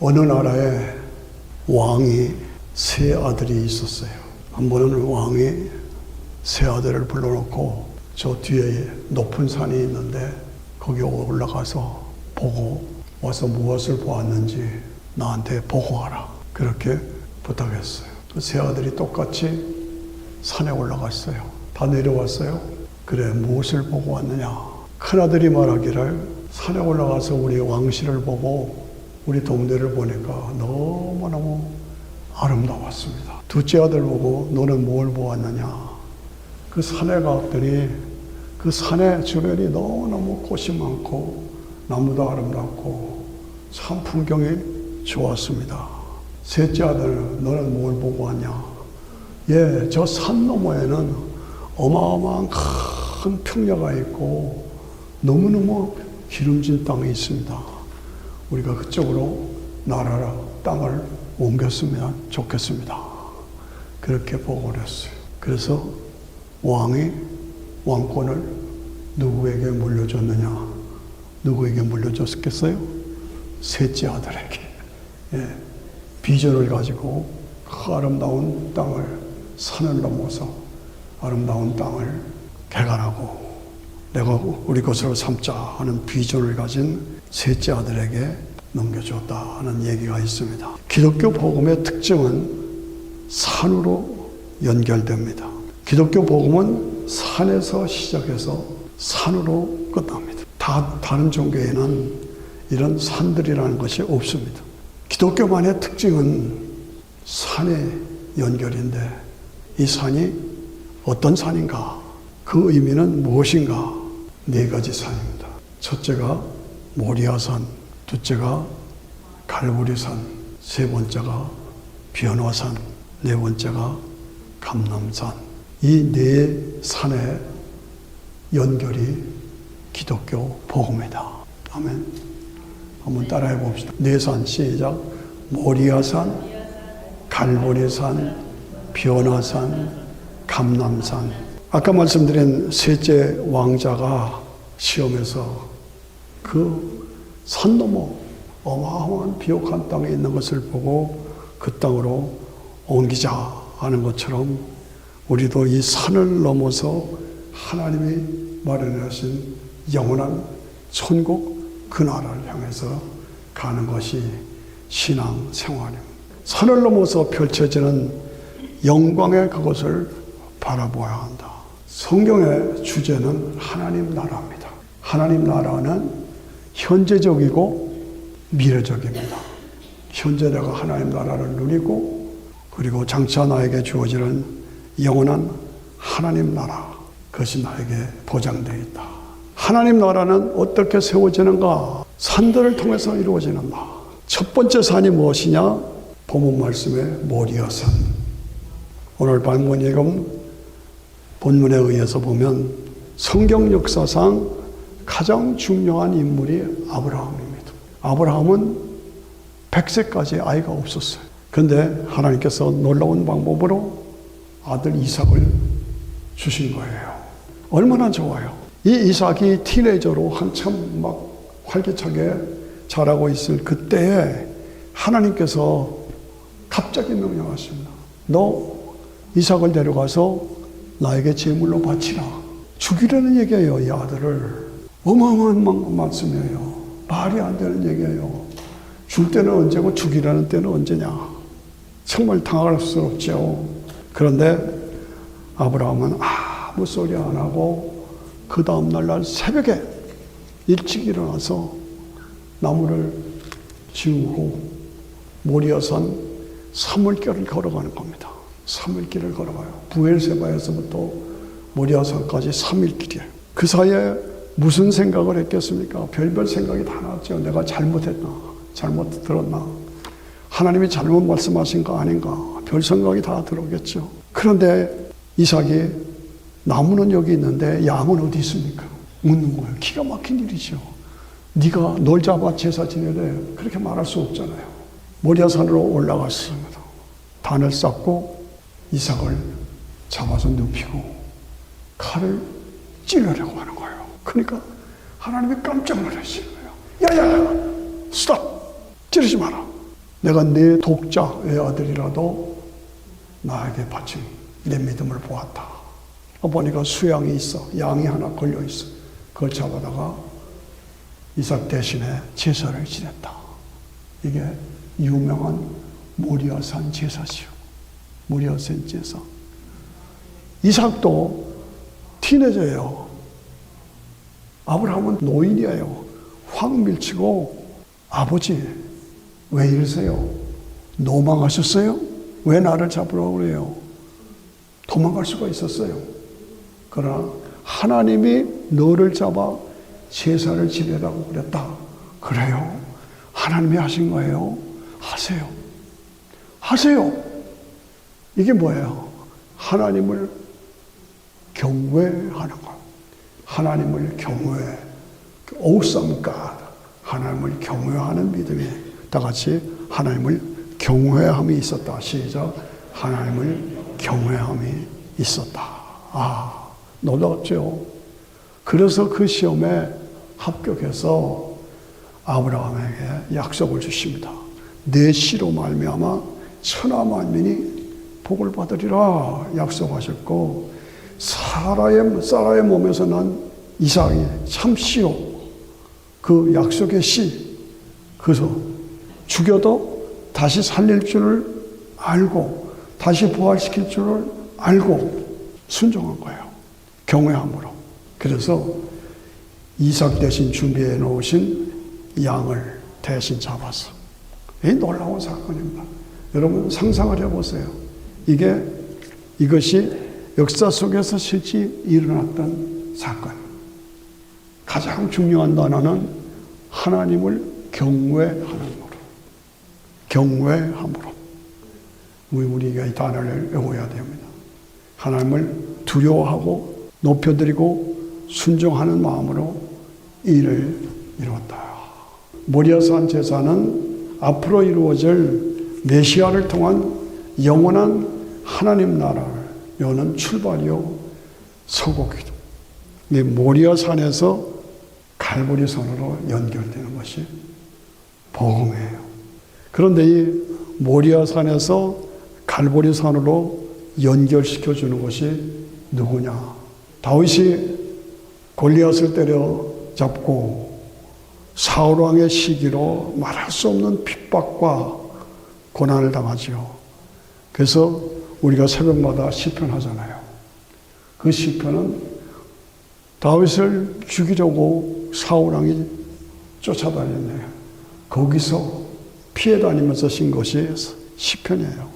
어느 나라에 왕이 세 아들이 있었어요. 한 번은 왕이 세 아들을 불러놓고 저 뒤에 높은 산이 있는데 거기 올라가서 보고 와서 무엇을 보았는지 나한테 보고하라. 그렇게 부탁했어요. 그 세 아들이 똑같이 산에 올라갔어요. 다 내려왔어요. 그래, 무엇을 보고 왔느냐? 큰아들이 말하기를 산에 올라가서 우리 왕실을 보고 우리 동네를 보니까 너무너무 아름다웠습니다. 둘째 아들 보고 너는 뭘 보았느냐? 그 산에 갔더니 그 산의 주변이 너무너무 꽃이 많고 나무도 아름답고 참 풍경이 좋았습니다. 셋째 아들 너는 뭘 보고 왔냐? 예, 저 산 너머에는 어마어마한 큰 평야가 있고 너무너무 기름진 땅이 있습니다. 우리가 그쪽으로 나라라 땅을 옮겼으면 좋겠습니다. 그렇게 보고를 했어요. 그래서 왕이 왕권을 누구에게 물려줬느냐? 누구에게 물려줬겠어요? 셋째 아들에게. 예, 비전을 가지고 그 아름다운 땅을, 산을 넘어서 아름다운 땅을 개간하고 내가 우리 것으로 삼자 하는 비전을 가진 셋째 아들에게 넘겨줬다 하는 얘기가 있습니다. 기독교 복음의 특징은 산으로 연결됩니다. 기독교 복음은 산에서 시작해서 산으로 끝납니다. 다른 종교에는 이런 산들이라는 것이 없습니다. 기독교만의 특징은 산의 연결인데 이 산이 어떤 산인가? 그 의미는 무엇인가? 네 가지 산입니다. 첫째가 모리아산, 둘째가 갈보리산, 세 번째가 변화산, 네 번째가 감람산. 이 네 산의 연결이 기독교 복음이다. 아멘. 한번 따라해 봅시다. 네 산 시작. 모리아산, 갈보리산, 변화산, 감람산. 아까 말씀드린 셋째 왕자가 시험에서 그 산 너머 어마어마한 비옥한 땅에 있는 것을 보고 그 땅으로 옮기자 하는 것처럼 우리도 이 산을 넘어서 하나님이 마련하신 영원한 천국 그 나라를 향해서 가는 것이 신앙 생활입니다. 산을 넘어서 펼쳐지는 영광의 그것을 바라보아야 한다. 성경의 주제는 하나님 나라입니다. 하나님 나라는 현재적이고 미래적입니다. 현재 내가 하나님 나라를 누리고 그리고 장차 나에게 주어지는 영원한 하나님 나라, 그것이 나에게 보장되어 있다. 하나님 나라는 어떻게 세워지는가? 산들을 통해서 이루어지는다. 첫 번째 산이 무엇이냐? 본문 말씀에 모리아산. 오늘 본문 읽은 본문에 의해서 보면 성경 역사상 가장 중요한 인물이 아브라함입니다. 아브라함은 100세까지 아이가 없었어요. 그런데 하나님께서 놀라운 방법으로 아들 이삭을 주신 거예요. 얼마나 좋아요. 이 이삭이 티네이저로 한참 막 활기차게 자라고 있을 그때에 하나님께서 갑자기 명령하십니다. 너 이삭을 데려가서 나에게 제물로 바치라. 죽이라는 얘기예요. 이 아들을. 어마어마한 말씀이에요. 말이 안 되는 얘기예요. 줄 때는 언제고 죽이라는 때는 언제냐. 정말 당황스럽죠. 그런데 아브라함은 아무 소리 안 하고 그 다음날 날 새벽에 일찍 일어나서 나무를 지우고 모리아산 사물길을 걸어가는 겁니다. 3일길을 걸어가요. 부엘세바에서부터 모리아산까지 3일길이에요. 그 사이에 무슨 생각을 했겠습니까? 별별 생각이 다 났죠. 내가 잘못했나? 잘못 들었나? 하나님이 잘못 말씀하신 거 아닌가? 별 생각이 다 들어오겠죠. 그런데 이삭이 나무는 여기 있는데 양은 어디 있습니까? 묻는 거예요. 기가 막힌 일이죠. 네가 널 잡아 제사 지내래. 그렇게 말할 수 없잖아요. 모리아산으로 올라갔습니다. 단을 쌓고 이삭을 잡아서 눕히고 칼을 찌르려고 하는 거예요. 그러니까 하나님이 깜짝 놀라시는 거예요. 야야야, 스톱! 찌르지 마라. 내가 내 독자 외아들이라도 나에게 바친 내 믿음을 보았다. 보니까 수양이 있어. 양이 하나 걸려 있어. 그걸 잡아다가 이삭 대신에 제사를 지냈다. 이게 유명한 모리아산 제사지요. 모리아산 제사. 이삭도 티네저예요. 아브라함은 노인이에요. 확 밀치고 아버지 왜 이러세요? 노망하셨어요? 왜 나를 잡으라고 그래요? 도망갈 수가 있었어요. 그러나 하나님이 너를 잡아 제사를 지내라고 그랬다. 그래요? 하나님이 하신 거예요? 하세요. 하세요. 이게 뭐예요? 하나님을 경외하는 것. 하나님을 경외. Awesome God. 하나님을 경외하는 믿음이 다 같이 하나님을 경외함이 있었다. 시작. 하나님을 경외함이 있었다. 아, 놀랍죠? 그래서 그 시험에 합격해서 아브라함에게 약속을 주십니다. 내 씨로 말미암아 천하 만민이 복을 받으리라 약속하셨고, 사라의 몸에서 난 이삭이 참 씨로 그 약속의 씨, 그래서 죽여도 다시 살릴 줄을 알고 다시 부활시킬 줄을 알고 순종한 거예요. 경외함으로. 그래서 이삭 대신 준비해 놓으신 양을 대신 잡았어. 이 놀라운 사건입니다. 여러분 상상을 해보세요. 이것이 역사 속에서 실제 일어났던 사건. 가장 중요한 단어는 하나님을 경외하는 거로. 경외함으로. 우리가 이 단어를 외워야 됩니다. 하나님을 두려워하고 높여드리고 순종하는 마음으로 이 일을 이루었다. 모리아산 제사는 앞으로 이루어질 메시아를 통한 영원한 하나님 나라를 여는 출발이요 서곡이죠. 이 모리아산에서 갈보리산으로 연결되는 것이 복음이에요. 그런데 이 모리아산에서 갈보리산으로 연결시켜주는 것이 누구냐? 다윗이 골리앗을 때려잡고 사울왕의 시기로 말할 수 없는 핍박과 고난을 당하지요. 그래서 우리가 새벽마다 시편 하잖아요. 그 시편은 다윗을 죽이려고 사울왕이 쫓아다녔네요. 거기서 피해 다니면서 쓴 것이 시편이에요.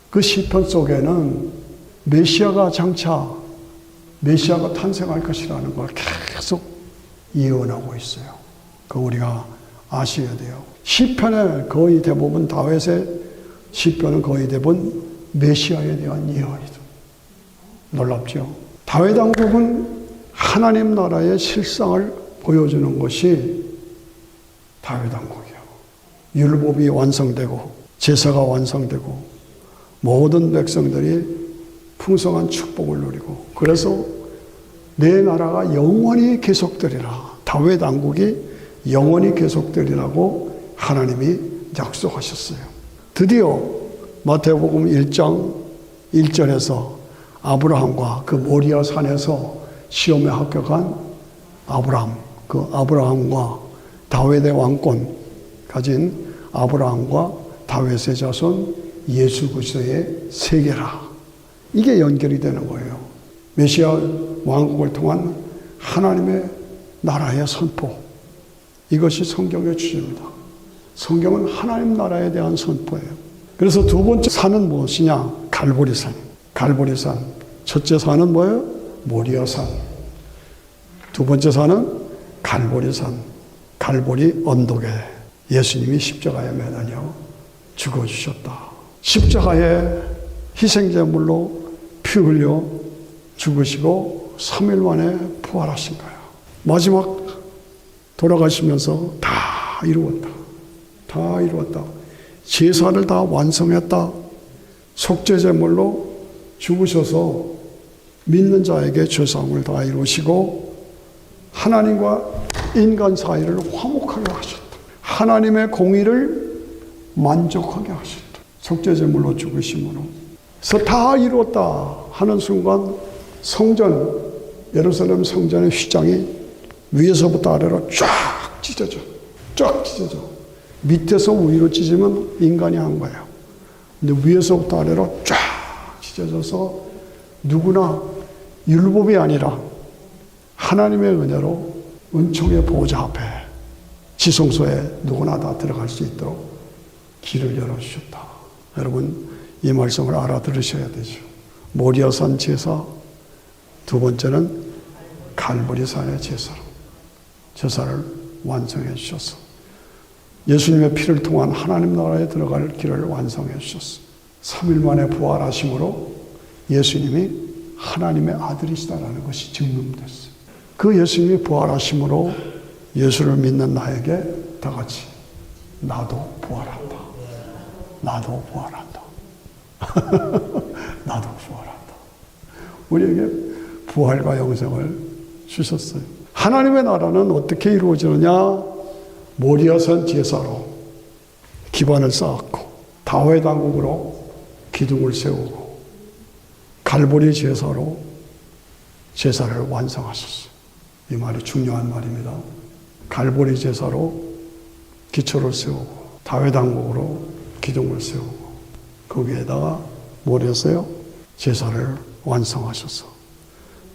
그 시편 속에는 메시아가 탄생할 것이라는 걸 계속 예언하고 있어요. 그 우리가 아셔야 돼요. 시편의 거의 대부분, 다윗의 시편은 거의 대부분 메시아에 대한 예언이죠. 놀랍죠? 다윗 왕국은 하나님 나라의 실상을 보여주는 것이 다윗 왕국이에요. 율법이 완성되고 제사가 완성되고 모든 백성들이 풍성한 축복을 누리고, 그래서 내 나라가 영원히 계속되리라. 다윗 왕국이 영원히 계속되리라고 하나님이 약속하셨어요. 드디어 마태복음 1장 1절에서 아브라함과 그 모리아 산에서 시험에 합격한 아브라함, 그 아브라함과 다윗의 왕권 가진 아브라함과 다윗의 자손 예수 그리스도의 세계라. 이게 연결이 되는 거예요. 메시아 왕국을 통한 하나님의 나라의 선포. 이것이 성경의 주제입니다. 성경은 하나님 나라에 대한 선포예요. 그래서 두 번째 산은 무엇이냐? 갈보리산. 갈보리산. 첫째 산은 뭐예요? 모리아산. 두 번째 산은 갈보리산. 갈보리 언덕에 예수님이 십자가에 매달려 죽어주셨다. 십자가에 희생제물로 피 흘려 죽으시고 3일 만에 부활하신 거예요. 마지막 돌아가시면서 다 이루었다. 다 이루었다. 제사를 다 완성했다. 속죄제물로 죽으셔서 믿는 자에게 죄사함을 다 이루시고 하나님과 인간 사이를 화목하게 하셨다. 하나님의 공의를 만족하게 하셨다. 속죄제물로 죽으심으로. 그래서 다 이루었다 하는 순간 성전, 예루살렘 성전의 휘장이 위에서부터 아래로 쫙 찢어져. 쫙 찢어져. 밑에서 위로 찢으면 인간이 한 거예요. 근데 위에서부터 아래로 쫙 찢어져서 누구나 율법이 아니라 하나님의 은혜로 은총의 보좌 앞에 지성소에 누구나 다 들어갈 수 있도록 길을 열어주셨다. 여러분 이 말씀을 알아들으셔야 되죠. 모리아산 제사, 두 번째는 갈보리산의 제사를 완성해 주셔서 예수님의 피를 통한 하나님 나라에 들어갈 길을 완성해 주셨어. 3일 만에 부활하심으로 예수님이 하나님의 아들이시다라는 것이 증명됐어요. 그 예수님이 부활하심으로 예수를 믿는 나에게 다 같이 나도 부활한다. 나도 부활한다. 나도 부활한다. 우리에게 부활과 영생을 주셨어요. 하나님의 나라는 어떻게 이루어지느냐? 모리아산 제사로 기반을 쌓았고 다윗 왕국으로 기둥을 세우고 갈보리 제사로 제사를 완성하셨어요. 이 말이 중요한 말입니다. 갈보리 제사로 기초를 세우고 다윗 왕국으로 기둥을 세우고 거기에다가 뭘 했어요? 제사를 완성하셔서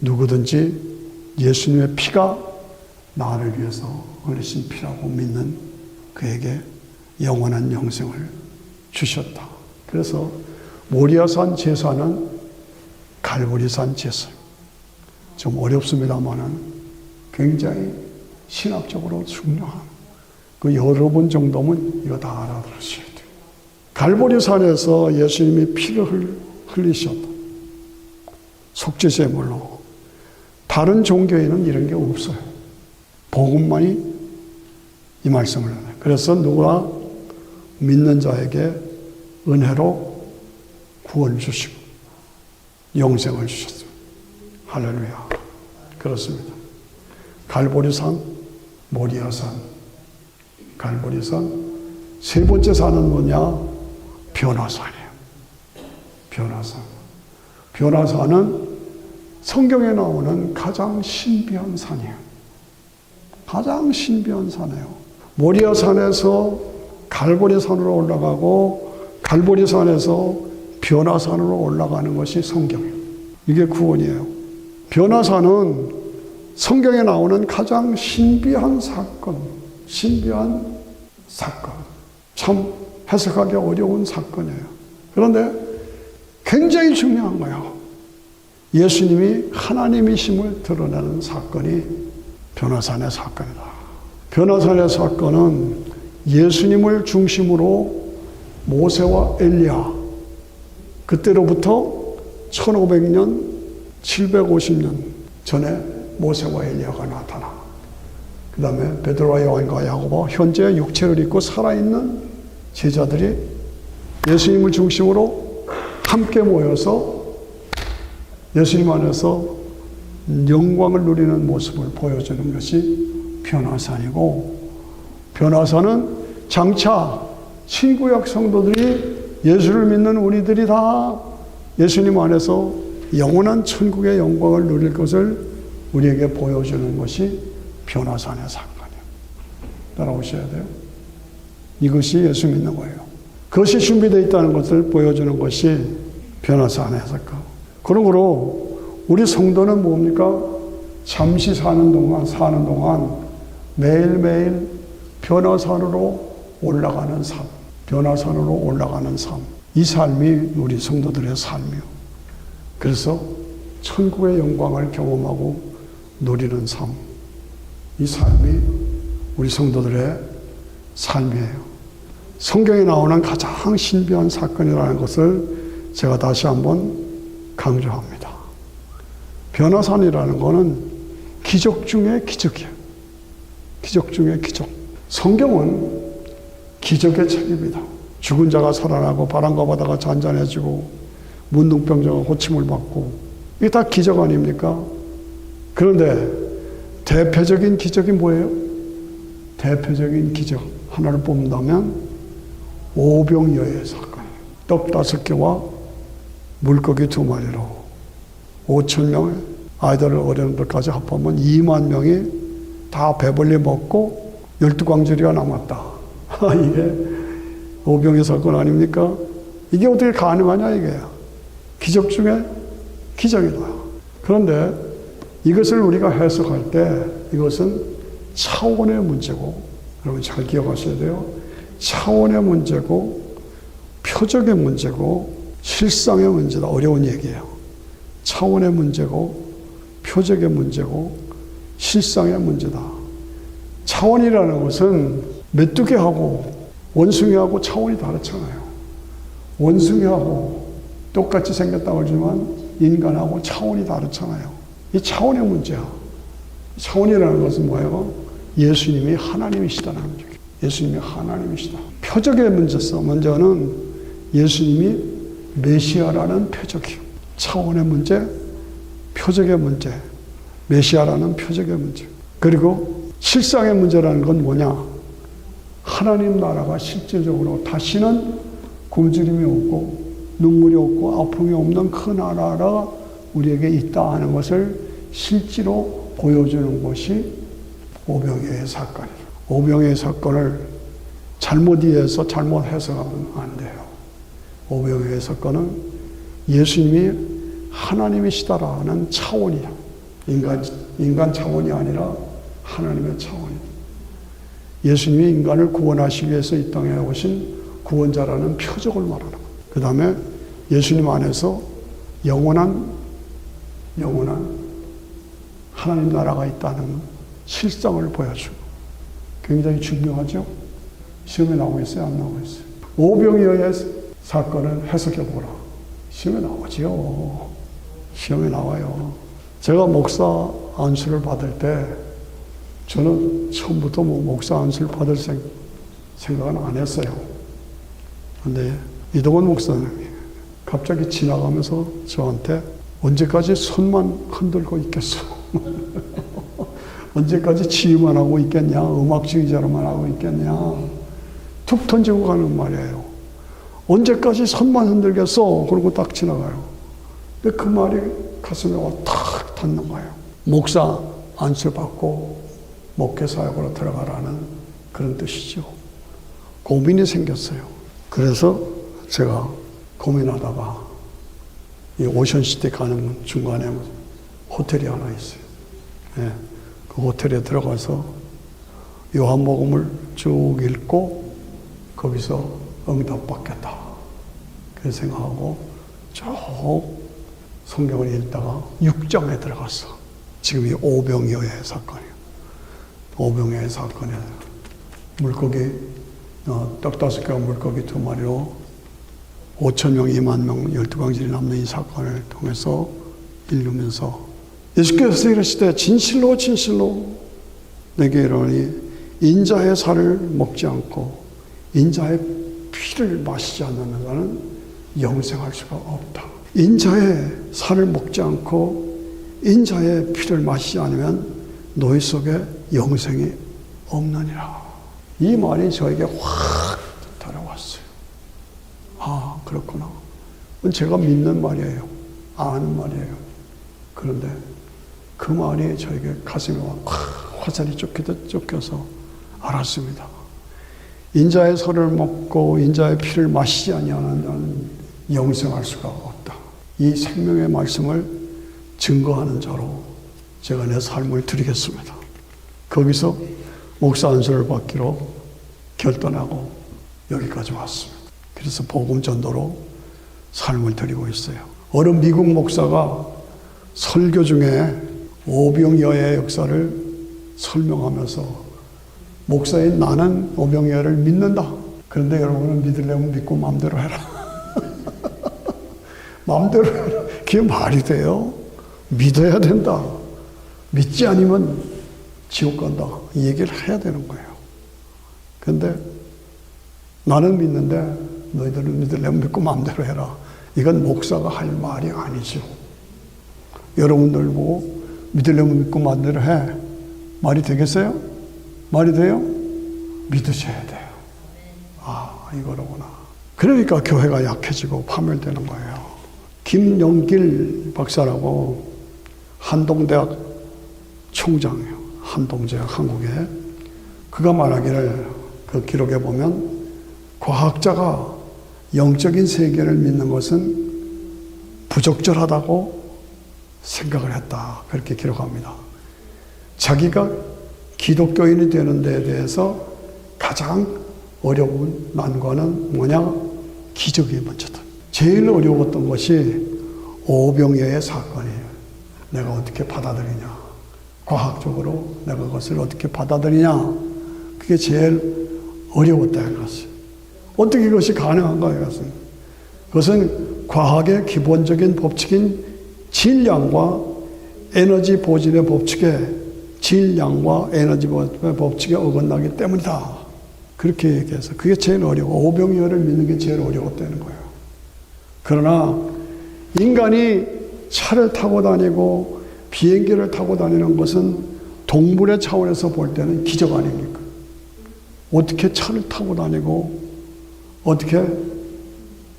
누구든지 예수님의 피가 나를 위해서 흘리신 피라고 믿는 그에게 영원한 영생을 주셨다. 그래서 모리아산 제사는 갈보리산 제사. 좀 어렵습니다만은 굉장히 신학적으로 중요한 그 여러 번 정도면 이거 다 알아들으셔야 돼요. 갈보리산에서 예수님이 피를 흘리셨다. 속죄제물로. 다른 종교에는 이런 게 없어요. 복음만이 이 말씀을 하네요. 그래서 누구나 믿는 자에게 은혜로 구원 주시고 영생을 주셨어요. 할렐루야. 그렇습니다. 갈보리산, 모리아산, 갈보리산. 세 번째 산은 뭐냐? 변화산이에요. 변화산. 변화산은 성경에 나오는 가장 신비한 산이에요. 가장 신비한 산이에요. 모리아산에서 갈보리산으로 올라가고 갈보리산에서 변화산으로 올라가는 것이 성경이에요. 이게 구원이에요. 변화산은 성경에 나오는 가장 신비한 사건, 신비한 사건. 참 해석하기 어려운 사건이에요. 그런데 굉장히 중요한 거예요. 예수님이 하나님이심을 드러내는 사건이 변화산의 사건이다. 변화산의 사건은 예수님을 중심으로 모세와 엘리야, 그때로부터 1500년, 750년 전에 모세와 엘리야가 나타나. 그 다음에 베드로와 요한과 야고보, 현재 육체를 입고 살아있는 제자들이 예수님을 중심으로 함께 모여서 예수님 안에서 영광을 누리는 모습을 보여주는 것이 변화산이고, 변화산은 장차 신구약 성도들이 예수를 믿는 우리들이 다 예수님 안에서 영원한 천국의 영광을 누릴 것을 우리에게 보여주는 것이 변화산의 사건이에요. 따라오셔야 돼요. 이것이 예수 믿는 거예요. 그것이 준비되어 있다는 것을 보여주는 것이 변화산의 사건. 그러므로 우리 성도는 뭡니까? 잠시 사는 동안 매일매일 변화산으로 올라가는 삶, 변화산으로 올라가는 삶. 이 삶이 우리 성도들의 삶이요. 그래서 천국의 영광을 경험하고 누리는 삶. 이 삶이 우리 성도들의 삶이에요. 성경에 나오는 가장 신비한 사건이라는 것을 제가 다시 한번 강조합니다. 변화산이라는 것은 기적 중의 기적이에요. 기적 중의 기적. 성경은 기적의 책입니다. 죽은 자가 살아나고 바람과 바다가 잔잔해지고 문둥병자가 고침을 받고 이게 다 기적 아닙니까? 그런데 대표적인 기적이 뭐예요? 대표적인 기적 하나를 뽑는다면 오병이어의 사건이에요. 떡 5개와 물고기 2마리로 5,000명의 아이들을 어린이들까지 합하면 2만 명이 다 배불리 먹고 12광주리가 남았다. 이게 오병이어 사건 아닙니까? 이게 어떻게 가능하냐 이게. 기적 중에 기적이다. 그런데 이것을 우리가 해석할 때 이것은 차원의 문제고, 여러분 잘 기억하셔야 돼요. 차원의 문제고 표적의 문제고 실상의 문제다. 어려운 얘기예요. 차원의 문제고 표적의 문제고 실상의 문제다. 차원이라는 것은 메뚜기하고 원숭이하고 차원이 다르잖아요. 원숭이하고 똑같이 생겼다고 하지만 인간하고 차원이 다르잖아요. 이 차원의 문제야. 차원이라는 것은 뭐예요? 예수님이 하나님이시다는 거죠. 예수님이 하나님이시다. 표적의 문제서. 먼저는 예수님이 메시아라는 표적이요. 차원의 문제, 표적의 문제, 메시아라는 표적의 문제. 그리고 실상의 문제라는 건 뭐냐? 하나님 나라가 실질적으로 다시는 굶주림이 없고 눈물이 없고 아픔이 없는 그 나라가 우리에게 있다 하는 것을 실제로 보여주는 것이 오병이어의 사건이에요. 오병이어의 사건을 잘못 이해해서 잘못 해석하면 안 돼요. 오병이어의 사건은 예수님이 하나님이시다라는 차원이야. 인간 차원이 아니라 하나님의 차원이야. 예수님이 인간을 구원하시기 위해서 이 땅에 오신 구원자라는 표적을 말하는 거예요. 그 다음에 예수님 안에서 영원한 하나님 나라가 있다는 실상을 보여주고, 굉장히 중요하죠. 시험에 나오고 있어요? 안 나오고 있어요? 오병이어의 사건을 해석해보라. 시험에 나오죠. 시험에 나와요. 제가 목사 안수를 받을 때 저는 처음부터 목사 안수를 받을 생각은 안 했어요. 그런데 이동원 목사님이 갑자기 지나가면서 저한테 언제까지 손만 흔들고 있겠어? 언제까지 치유만 하고 있겠냐? 음악주의자로만 하고 있겠냐? 툭 던지고 가는 말이에요. 언제까지 손만 흔들겠어? 그러고 딱 지나가요. 근데 그 말이 가슴에 와 탁 닿는 거예요. 목사 안수 받고 목회사역으로 들어가라는 그런 뜻이죠. 고민이 생겼어요. 그래서 제가 고민하다가 이 오션시티 가는 중간에 호텔이 하나 있어요. 네, 그 호텔에 들어가서 요한복음을 쭉 읽고 거기서 응답받겠다. 그래서 생각하고 쭉 성경을 읽다가 6장에 들어갔어. 지금 이 오병이어의 사건이에요. 오병이어의 사건에 물고기 떡 5개와 물고기 2마리로 5,000명, 2만 명, 12광질이 남는 이 사건을 통해서 읽으면서 예수께서 이르시되 진실로 진실로 내게 이르노니 인자의 살을 먹지 않고 인자의 피를 마시지 않는 자는 영생할 수가 없다. 인자의 살을 먹지 않고 인자의 피를 마시지 않으면 너희 속에 영생이 없느니라. 이 말이 저에게 확 달아왔어요. 아, 그렇구나. 제가 믿는 말이에요. 아는 말이에요. 그런데 그 말이 저에게 가슴에 화살이 쫓겨서 알았습니다. 인자의 살을 먹고 인자의 피를 마시지 아니하는 자는 영생할 수가 없다. 이 생명의 말씀을 증거하는 자로 제가 내 삶을 드리겠습니다. 거기서 목사 안수를 받기로 결단하고 여기까지 왔습니다. 그래서 복음 전도로 삶을 드리고 있어요. 어느 미국 목사가 설교 중에 오병이어의 역사를 설명하면서 목사인 나는 오병이어를 믿는다. 그런데 여러분은 믿으려면 믿고 마음대로 해라. 마음대로 해라. 그게 말이 돼요? 믿어야 된다. 믿지 않으면 지옥 간다. 이 얘기를 해야 되는 거예요. 그런데 나는 믿는데 너희들은 믿으려면 믿고 마음대로 해라. 이건 목사가 할 말이 아니죠. 여러분들 보고 믿으려면 믿고 마음대로 해. 말이 되겠어요? 말이 돼요? 믿으셔야 돼요. 아, 이거로구나. 그러니까 교회가 약해지고 파멸되는 거예요. 김영길 박사라고 한동대학 총장이에요. 한동대학 한국에. 그가 말하기를 그 기록에 보면 과학자가 영적인 세계를 믿는 것은 부적절하다고 생각을 했다. 그렇게 기록합니다. 자기가 기독교인이 되는 데에 대해서 가장 어려운 난관은 뭐냐? 기적이 먼저다. 제일 어려웠던 것이 오병이어의 사건이에요. 내가 어떻게 받아들이냐? 과학적으로 내가 그것을 어떻게 받아들이냐? 그게 제일 어려웠다 이것이. 어떻게 그것이 가능한가 이것은. 그것은 과학의 기본적인 법칙인 질량과 에너지 보존의 법칙에 질량과 에너지 보존의 법칙에 어긋나기 때문이다. 그렇게 얘기해서 그게 제일 어려워. 오병이어를 믿는 게 제일 어려웠다는 거예요. 그러나 인간이 차를 타고 다니고 비행기를 타고 다니는 것은 동물의 차원에서 볼 때는 기적 아닙니까? 어떻게 차를 타고 다니고 어떻게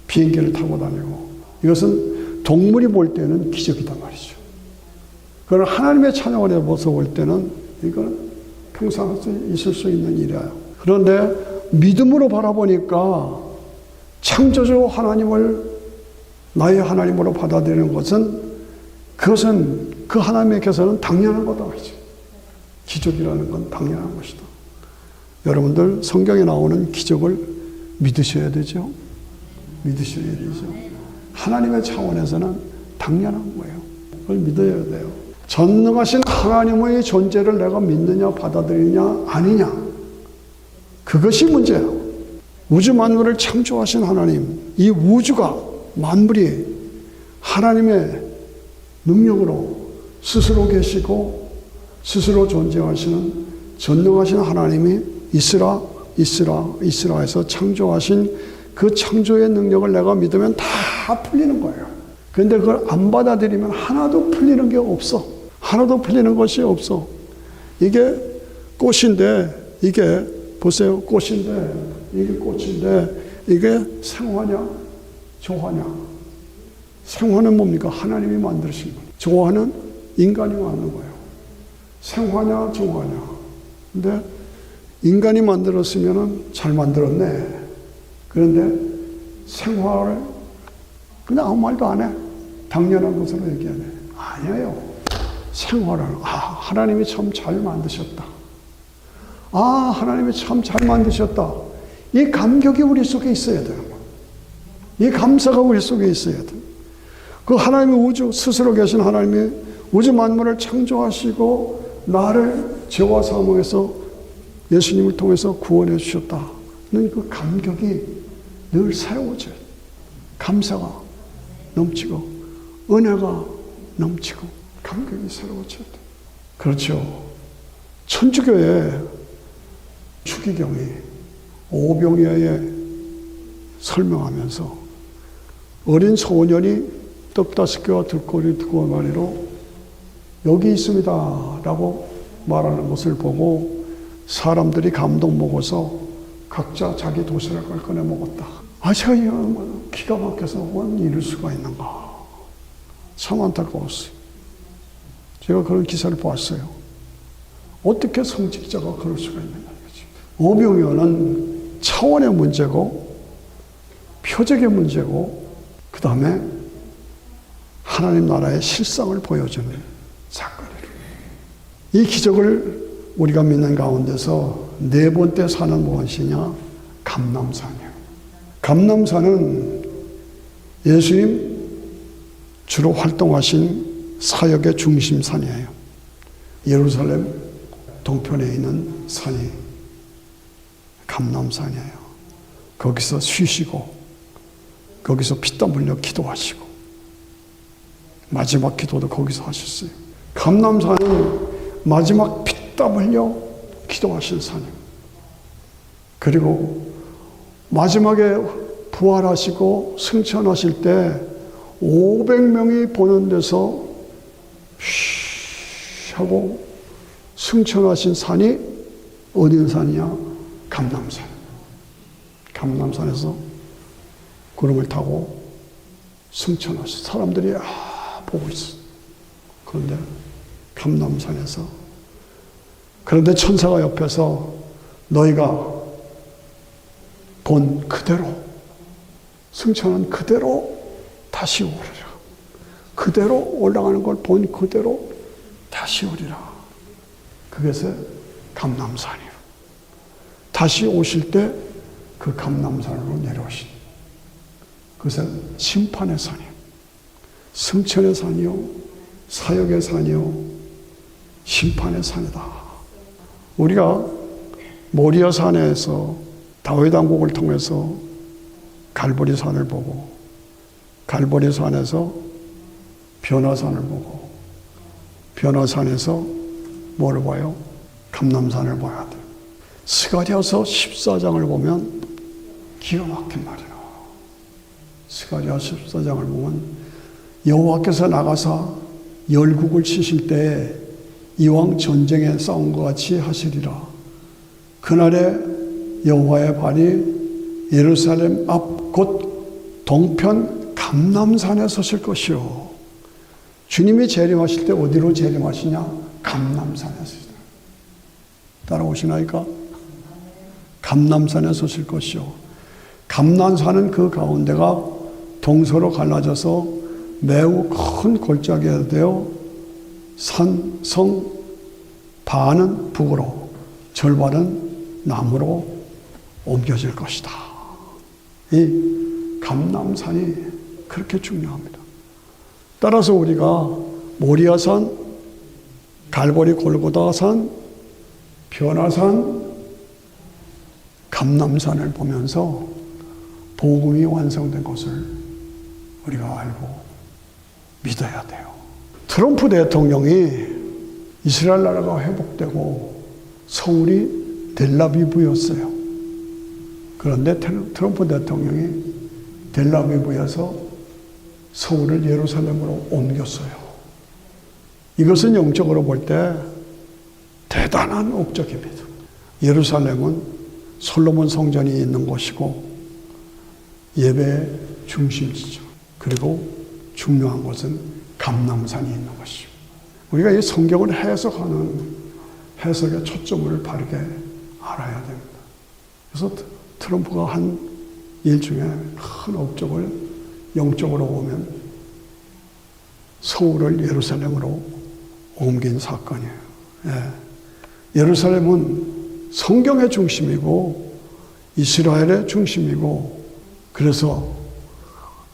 비행기를 타고 다니고 이것은 동물이 볼 때는 기적이단 말이죠. 그러나 하나님의 찬양을 해서 볼 때는 이건 평생 할 수 있을 수 있는 일이에요. 그런데 믿음으로 바라보니까 창조주 하나님을 나의 하나님으로 받아들이는 것은 그것은 그 하나님께서는 당연한 거다. 기적이라는 건 당연한 것이다. 여러분들 성경에 나오는 기적을 믿으셔야 되죠. 믿으셔야 되죠. 하나님의 차원에서는 당연한 거예요. 그걸 믿어야 돼요. 전능하신 하나님의 존재를 내가 믿느냐 받아들이냐 아니냐 그것이 문제예요. 우주 만물을 창조하신 하나님, 이 우주가 만물이 하나님의 능력으로 스스로 계시고 스스로 존재하시는 전능하신 하나님이 있으라 해서 창조하신 그 창조의 능력을 내가 믿으면 다 풀리는 거예요. 그런데 그걸 안 받아들이면 하나도 풀리는 게 없어. 하나도 풀리는 것이 없어. 이게 꽃인데 이게 보세요. 꽃인데 이게 꽃인데 이게 생화냐 조화냐. 생화는 뭡니까? 하나님이 만드신 거예요. 조화는 인간이 만든 거예요. 생화냐 조화냐. 근데 인간이 만들었으면 잘 만들었네. 그런데 생화를 그냥 아무 말도 안 해. 당연한 것으로 얘기하네. 아니에요. 생화를 하나님이 참 잘 만드셨다. 하나님이 참 잘 만드셨다. 이 감격이 우리 속에 있어야 돼요. 이 감사가 우리 속에 있어야 돼요. 그 하나님의 우주 스스로 계신 하나님이 우주 만물을 창조하시고 나를 죄와 사망에서 예수님을 통해서 구원해 주셨다는 그 감격이 늘 새로워져요. 감사가 넘치고 은혜가 넘치고 감격이 새로워져요. 그렇죠. 천주교의 추기경이 오병이어에 설명하면서 어린 소년이 떡 5개와 들고리 2마리로 여기 있습니다 라고 말하는 것을 보고 사람들이 감동 먹어서 각자 자기 도시락을 꺼내 먹었다. 제가 기가 막혀서 이럴 수가 있는가. 참 안타까웠어요. 제가 그런 기사를 봤어요. 어떻게 성직자가 그럴 수가 있느냐. 오병이어는 차원의 문제고 표적의 문제고 그 다음에 하나님 나라의 실상을 보여주는 사건이에요. 이 기적을 우리가 믿는 가운데서 4번째 산은 무엇이냐? 감람산이에요. 감람산은 예수님 주로 활동하신 사역의 중심산이에요. 예루살렘 동편에 있는 산이 감람산이에요. 거기서 쉬시고 거기서 피땀 흘려 기도하시고 마지막 기도도 거기서 하셨어요. 감람산은 마지막 피땀 흘려 기도하신 산이에요. 그리고 마지막에 부활하시고 승천하실 때 500명이 보는 데서 하고 승천하신 산이 어디 산이냐? 감람산. 감람산에서 구름을 타고 승천하시. 사람들이 보고 있어. 그런데 감람산에서, 그런데 천사가 옆에서 너희가 본 그대로, 승천한 그대로 다시 오리라. 그대로 올라가는 걸 본 그대로 다시 오리라. 그것이 감람산이요. 다시 오실 때 그 감람산으로 내려오신, 그것은 심판의 산이요, 승천의 산이요, 사역의 산이요, 심판의 산이다. 우리가 모리아 산에서 다윗 왕국을 통해서 갈보리 산을 보고, 갈보리 산에서 변화산을 보고, 변화산에서 뭐를 봐요? 감람산을 봐야 돼요. 스가랴서 14장을 보면 기가 막힌 말이 나와요. 스가랴 14장을 보면 여호와께서 나가사 열국을 치실 때에 이왕 전쟁에 싸운 것 같이 하시리라. 그날에 여호와의 발이 예루살렘 앞 곧 동편 감람산에 서실 것이요. 주님이 재림하실 때 어디로 재림하시냐? 감람산에 서시다. 따라오시나이까? 감람산에 서실 것이요. 감람산은 그 가운데가 동서로 갈라져서 매우 큰 골짜기가 되어 산, 성 반은 북으로, 절반은 남으로 옮겨질 것이다. 이 감람산이 그렇게 중요합니다. 따라서 우리가 모리아산, 갈보리 골고다산, 변화산, 감람산을 보면서 복음이 완성된 것을 우리가 알고 믿어야 돼요. 트럼프 대통령이 이스라엘 나라가 회복되고 서울이 델라비브였어요. 그런데 트럼프 대통령이 델라비브에서 서울을 예루살렘으로 옮겼어요. 이것은 영적으로 볼 때 대단한 업적입니다. 예루살렘은 솔로몬 성전이 있는 곳이고 예배의 중심지죠. 그리고 중요한 것은 감람산이 있는 것이죠. 우리가 이 성경을 해석하는 해석의 초점을 바르게 알아야 됩니다. 그래서 트럼프가 한 일 중에 큰 업적을 영적으로 보면 서울을 예루살렘으로 옮긴 사건이에요. 예. 예루살렘은 성경의 중심이고 이스라엘의 중심이고, 그래서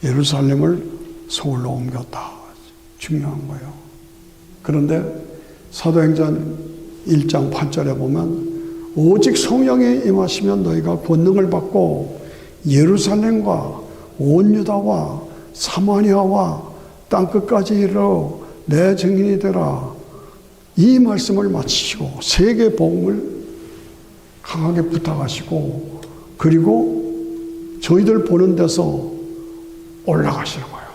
예루살렘을 서울로 옮겼다. 중요한 거예요. 그런데 사도행전 1장 8절에 보면 오직 성령이 임하시면 너희가 권능을 받고 예루살렘과 온 유다와 사마리아와 땅끝까지 이르러 내 증인이 되라. 이 말씀을 마치시고 세계 복음을 강하게 부탁하시고, 그리고 저희들 보는 데서 올라가시는 거예요.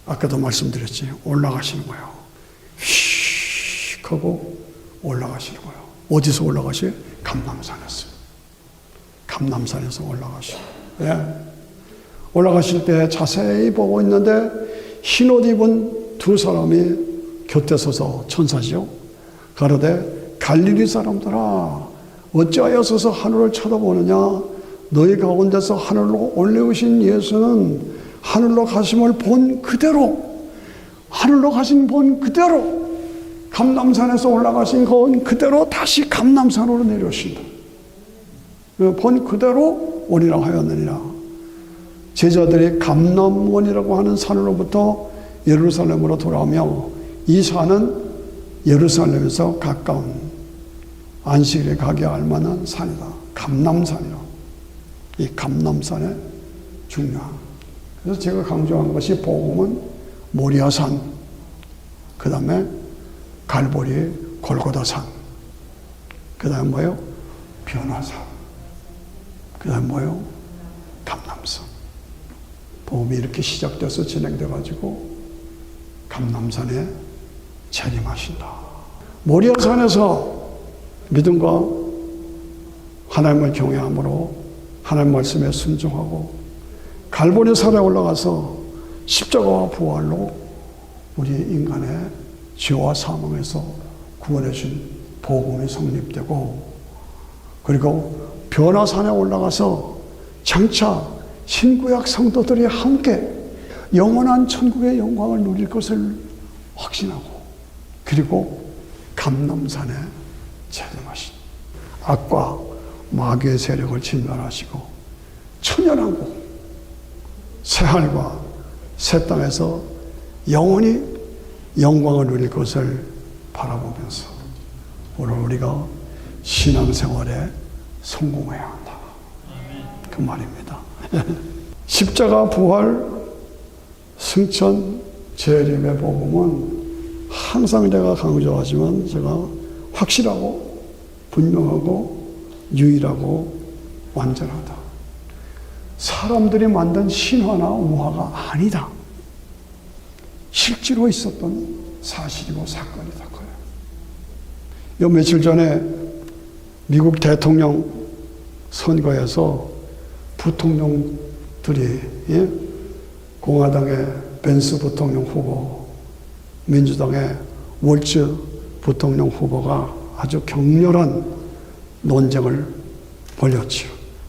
아까도 말씀드렸지. 올라가시는 거예요. 휙 하고 올라가시는 거예요. 어디서 올라가시요? 감람산에서. 감람산에서 올라가시고. 예. 올라가실 때 자세히 보고 있는데 흰 옷 입은 두 사람이 곁에 서서, 천사죠. 가로되 갈릴리 사람들아 어찌하여 서서 하늘을 쳐다보느냐? 너희 가운데서 하늘로 올라오신 예수는 하늘로 가심을 본 그대로, 하늘로 가신 본 그대로, 감람산에서 올라가신 건 그대로 다시 감람산으로 내려오신다. 본 그대로 오리라 하였느니라. 제자들이 감람원이라고 하는 산으로부터 예루살렘으로 돌아오며, 이 산은 예루살렘에서 가까운 안식일에 가게 할 만한 산이다. 감람산이라. 이 감람산의 중요한. 그래서 제가 강조한 것이 복음은 모리아산, 그 다음에 갈보리 골고다산, 그 다음에 뭐예요? 변화산, 그 다음에 뭐예요? 감람산. 복음이 이렇게 시작돼서 진행돼가지고 감람산에 재림하신다. 모리아산에서 믿음과 하나님을 경외함으로 하나님 말씀에 순종하고 갈보리 산에 올라가서 십자가와 부활로 우리 인간의 죄와 사망에서 구원해 준 복음이 성립되고, 그리고 변화산에 올라가서 장차 신구약 성도들이 함께 영원한 천국의 영광을 누릴 것을 확신하고, 그리고 감람산에 재림하신 악과 마귀의 세력을 진멸하시고 천연하고 새하늘과 새 땅에서 영원히 영광을 누릴 것을 바라보면서 오늘 우리가 신앙생활에 성공해야 한다, 그 말입니다. 십자가 부활 승천 재림의 복음은 항상 제가 강조하지만 제가 확실하고 분명하고 유일하고 완전하다. 사람들이 만든 신화나 우화가 아니다. 실제로 있었던 사실이고 사건이다. 요 며칠 전에 미국 대통령 선거에서 부통령들이, 공화당의 벤스 부통령 후보, 민주당의 월츠 부통령 후보가 아주 격렬한 논쟁을 벌였죠.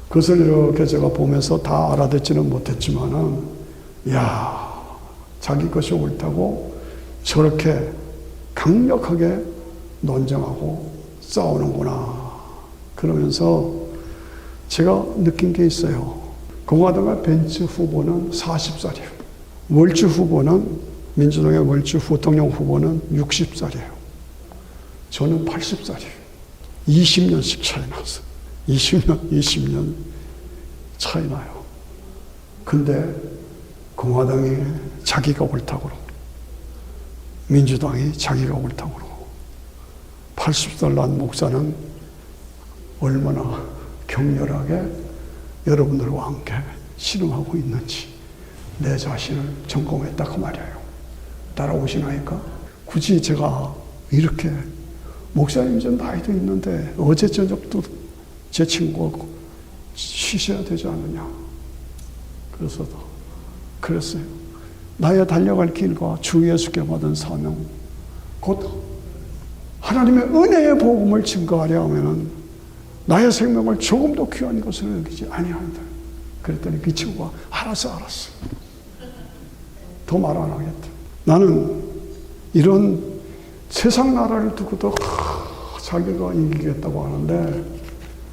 그것을 이렇게 제가 보면서 다 알아듣지는 못했지만은, 야, 자기 것이 옳다고 저렇게 강력하게 논쟁하고 싸우는구나. 그러면서 제가 느낀 게 있어요. 공화당의 벤츠 후보는 40살이에요. 월츠 후보는, 민주당의 월츠 부통령 후보는 60살이에요. 저는 80살이에요. 20년씩 차이 나서 20년 차이 나요. 근데 공화당이 자기가 옳다고 그러고 민주당이 자기가 옳다고 그러고 80살 난 목사는 얼마나 격렬하게 여러분들과 함께 씨름하고 있는지 내 자신을 점검했다, 그 말이에요. 따라오시나니까? 굳이 제가 이렇게, 목사님 좀 나이도 있는데 어제 저녁도 제 친구가 쉬셔야 되지 않느냐. 그랬어요. 나의 달려갈 길과 주 예수께 받은 사명, 곧 하나님의 은혜의 복음을 증거하려 하면은 나의 생명을 조금도 귀한 것으로 여기지 아니한다. 그랬더니 그 친구가 알았어. 더 말 안 하겠다. 나는 이런 세상 나라를 두고도 자기가 이기겠다고 하는데,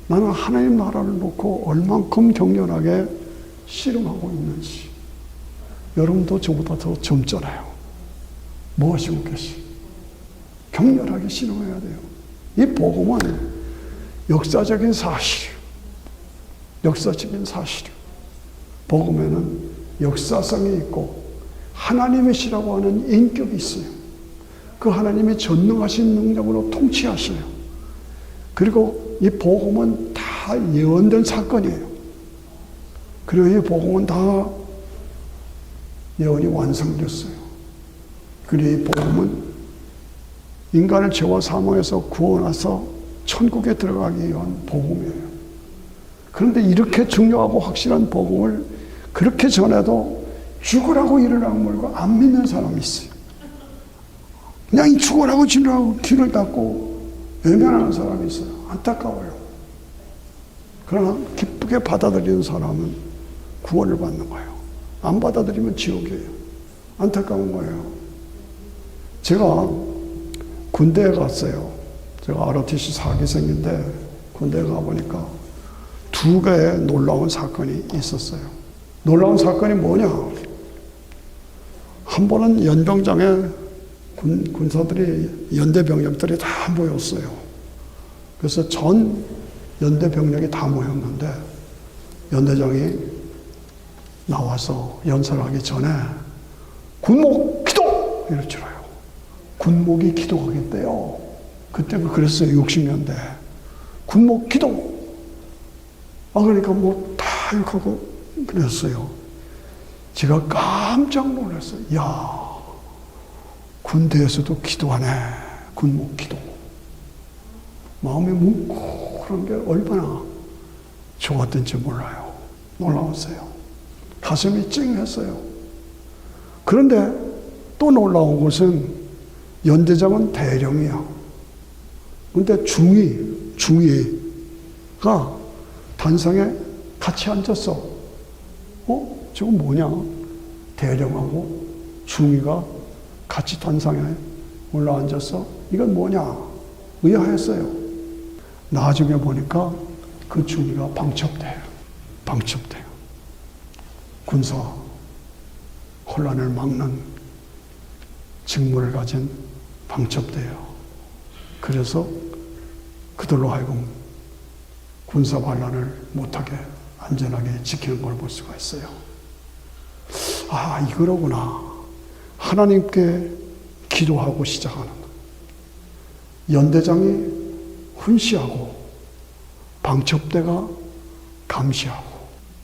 나는 하나님 나라를 놓고 얼만큼 격렬하게 씨름하고 있는지. 여러분도 저보다 더 젊잖아요. 뭐 하시고 계시? 격렬하게 씨름해야 돼요. 이 복음은 역사적인 사실이에요. 복음에는 역사성이 있고 하나님이시라고 하는 인격이 있어요. 그 하나님이 전능하신 능력으로 통치하셔요. 그리고 이 복음은 다 예언된 사건이에요. 그리고 이 복음은 다 예언이 완성됐어요. 그리고 이 복음은 인간을 죄와 사망에서 구원해서 천국에 들어가기 위한 복음이에요. 그런데 이렇게 중요하고 확실한 복음을 그렇게 전해도 죽으라고 일어나고 말고 안 믿는 사람이 있어요. 그냥 죽으라고 지르라고 귀를 닫고 외면하는 사람이 있어요. 안타까워요. 그러나 기쁘게 받아들이는 사람은 구원을 받는 거예요. 안 받아들이면 지옥이에요. 안타까운 거예요. 제가 군대에 갔어요. 제가 ROTC 4기생인데 군대에 가보니까 두 개의 놀라운 사건이 있었어요. 놀라운 사건이 뭐냐? 한 번은 연병장에 군사들이, 연대 병력들이 다 모였어요. 그래서 전 연대 병력이 다 모였는데 연대장이 나와서 연설하기 전에 군목 기도! 이럴 줄 알아요. 군목이 기도하겠대요. 그때 그랬어요. 60년대. 군목 기도! 그러니까 다 욕하고 그랬어요. 제가 깜짝 놀랐어요. 야, 군대에서도 기도하네. 군목 기도. 마음이 뭉클한 게 얼마나 죽었든지 몰라요. 놀라웠어요. 가슴이 찡했어요. 그런데 또 놀라운 것은 연대장은 대령이야. 근데 중위가 단상에 같이 앉았어. 저건 뭐냐? 대령하고 중위가 같이 단상에 올라앉았어. 이건 뭐냐? 의아했어요. 나중에 보니까 그 중위가 방첩대예요. 군사 혼란을 막는 직무를 가진 방첩대예요. 그래서 그들로 하여금 군사 반란을 못하게 안전하게 지키는 걸 볼 수가 있어요. 아, 이거로구나. 하나님께 기도하고 시작하는 연대장이 훈시하고 방첩대가 감시하고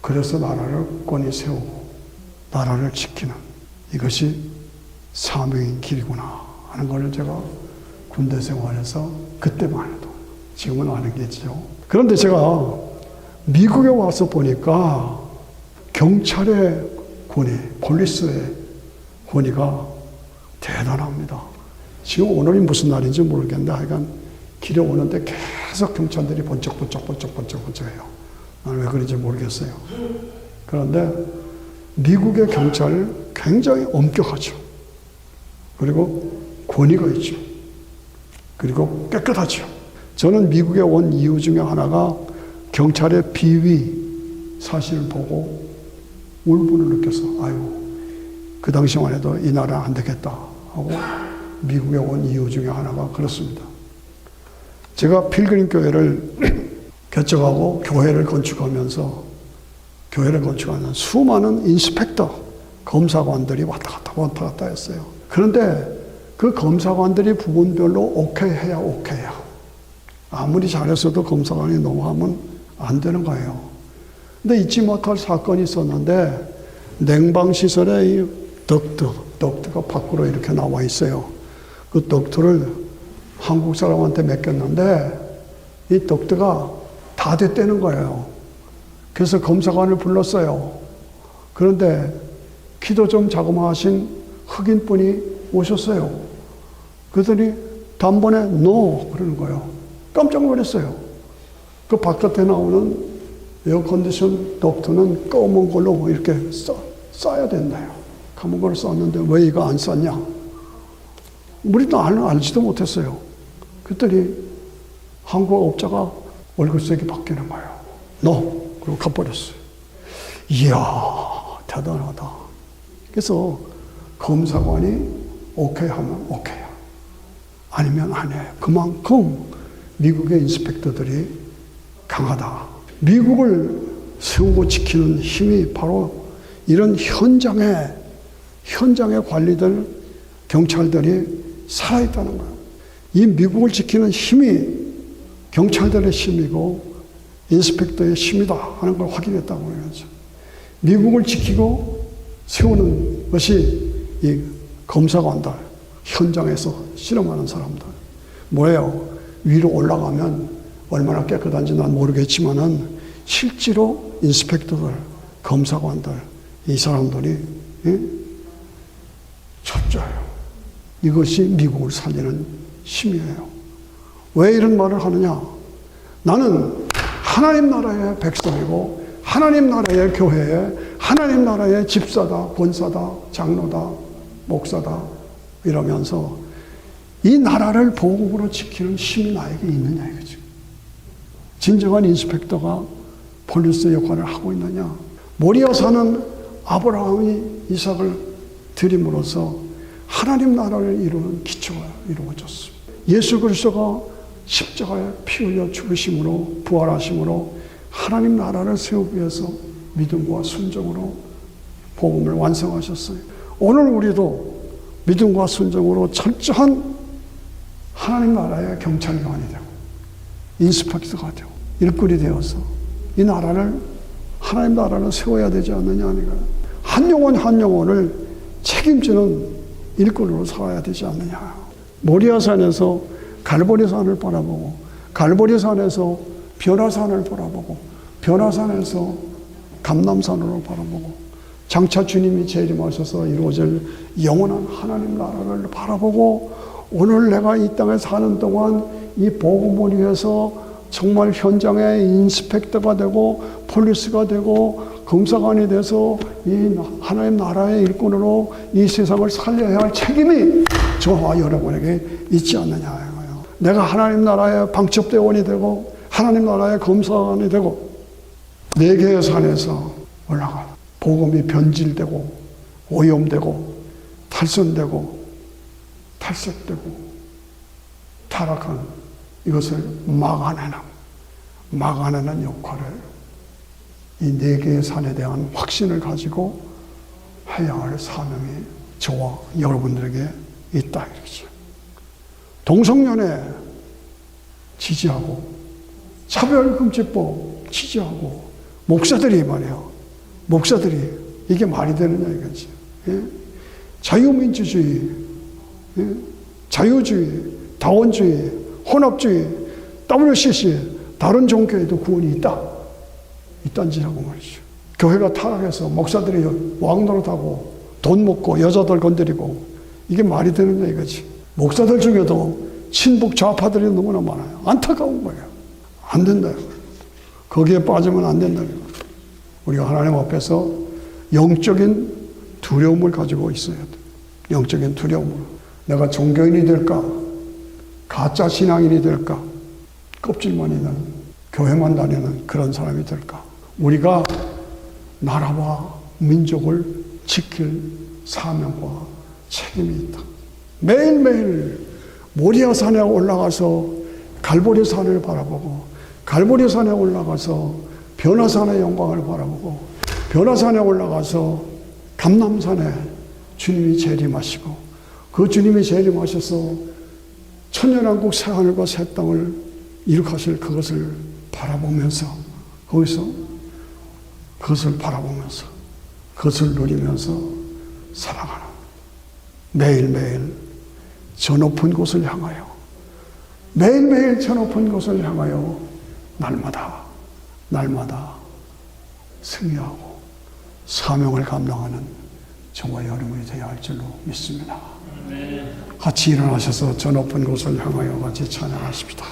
그래서 나라를 굳건히 세우고 나라를 지키는 이것이 사명의 길이구나 하는 걸 제가 군대 생활에서 그때만 해도 지금은 아는 게죠. 그런데 제가 미국에 와서 보니까 경찰의 권위, 폴리스의 권위가 대단합니다. 지금 오늘이 무슨 날인지 모르겠는데 하여간 길에 오는데 계속 경찰들이 번쩍번쩍해요. 나는 왜 그런지 모르겠어요. 그런데 미국의 경찰은 굉장히 엄격하죠. 그리고 권위가 있죠. 그리고 깨끗하죠. 저는 미국에 온 이유 중에 하나가 경찰의 비위 사실을 보고 울분을 느껴서 아유, 그 당시만 해도 이 나라 안 되겠다 하고 미국에 온 이유 중에 하나가 그렇습니다. 제가 필그림 교회를 개척하고 교회를 건축하면서 수많은 인스펙터, 검사관들이 왔다 갔다 했어요. 그런데 그 검사관들이 부분별로 오케이해야 오케이야. 아무리 잘했어도 검사관이 넘어가면 안 되는 거예요. 근데 잊지 못할 사건이 있었는데 냉방시설에 이 덕트가 밖으로 이렇게 나와 있어요. 그 덕트를 한국 사람한테 맡겼는데 이 덕트가 다 됐다는 거예요. 그래서 검사관을 불렀어요. 그런데 키도 좀 자그마하신 흑인분이 오셨어요. 그러더니 단번에 NO 그러는 거예요. 깜짝 놀랐어요. 그 바깥에 나오는 에어컨디션 덕트는 검은 걸로 이렇게 써야 된다요. 검은 걸 썼는데 왜 이거 안 썼냐? 우리도 알지도 못했어요. 그랬더니 한국 업자가 월급색이 바뀌는 거예요. NO! 그리고 가버렸어요. 이야, 대단하다. 그래서 검사관이 오케이 하면 오케이야. 아니면 안 해요. 그만큼 미국의 인스펙터들이 강하다. 미국을 세우고 지키는 힘이 바로 이런 현장의 관리들, 경찰들이 살아있다는 거예요. 이 미국을 지키는 힘이 경찰들의 힘이고 인스펙터의 힘이다 하는 걸 확인했다고 그러죠. 미국을 지키고 세우는 것이 이 검사관들, 현장에서 실험하는 사람들. 뭐예요? 위로 올라가면 얼마나 깨끗한지 난 모르겠지만은 실제로 인스펙터들, 검사관들, 이 사람들이 철저해요. 이것이 미국을 살리는 힘이에요. 왜 이런 말을 하느냐? 나는 하나님 나라의 백성이고 하나님 나라의 교회에 하나님 나라의 집사다, 권사다, 장로다, 목사다 이러면서 이 나라를 보국으로 지키는 힘이 나에게 있느냐 이거죠. 진정한 인스펙터가 폴리스 역할을 하고 있느냐. 모리아 산은 아브라함이 이삭을 드림으로써 하나님 나라를 이루는 기초가 이루어졌습니다. 예수 그리스도가 십자가에 피 흘려 죽으심으로 부활하심으로 하나님 나라를 세우기 위해서 믿음과 순종으로 복음을 완성하셨어요. 오늘 우리도 믿음과 순종으로 철저한 하나님 나라의 경찰관이 되고 인스펙터가 되고 일꾼이 되어서 이 나라를 하나님 나라를 세워야 되지 않느냐. 한 영혼 한 영혼을 책임지는 일꾼으로 살아야 되지 않느냐. 모리아산에서 갈보리산을 바라보고 갈보리산에서 벼라산을 바라보고 변화산에서 감람산으로 바라보고 장차 주님이 재림하셔서 이루어질 영원한 하나님 나라를 바라보고 오늘 내가 이 땅에 사는 동안 이 복음을 위해서 정말 현장에 인스펙터가 되고 폴리스가 되고 검사관이 돼서 이 하나님 나라의 일꾼으로 이 세상을 살려야 할 책임이 저와 여러분에게 있지 않느냐. 내가 하나님 나라의 방첩대원이 되고 하나님 나라의 검사관이 되고 네 개의 산에서 올라가 복음이 변질되고 오염되고 탈선되고 탈색되고 타락한 이것을 막아내는 역할을 이 네 개의 산에 대한 확신을 가지고 해야 할 사명이 저와 여러분들에게 있다 이렇게. 동성연애 지지하고 차별금지법 지지하고 목사들이 말이야. 목사들이 이게 말이 되느냐 이거지. 예? 자유민주주의, 예? 자유주의, 다원주의, 혼합주의, WCC 다른 종교에도 구원이 있단지라고 말이죠. 교회가 타락해서 목사들이 왕노릇하고 돈 먹고 여자들 건드리고 이게 말이 되느냐 이거지. 목사들 중에도 친북 좌파들이 너무나 많아요. 안타까운 거예요. 안 된다. 거기에 빠지면 안 된다. 우리가 하나님 앞에서 영적인 두려움을 가지고 있어야 돼. 영적인 두려움을. 내가 종교인이 될까? 가짜 신앙인이 될까? 껍질만 있는 교회만 다니는 그런 사람이 될까? 우리가 나라와 민족을 지킬 사명과 책임이 있다. 매일매일 모리아산에 올라가서 갈보리산을 바라보고 갈보리산에 올라가서 변화산의 영광을 바라보고 변화산에 올라가서 감람산에 주님이 재림하시고 그 주님이 재림하셔서 천년왕국 새하늘과 새 땅을 이룩하실 그것을 바라보면서 거기서 그것을 바라보면서 그것을 누리면서 살아가는 매일매일 저 높은 곳을 향하여 매일매일 저 높은 곳을 향하여 날마다 승리하고 사명을 감당하는 저와 여러분이 되어야 할 줄로 믿습니다. 같이 일어나셔서 저 높은 곳을 향하여 같이 찬양하십시다.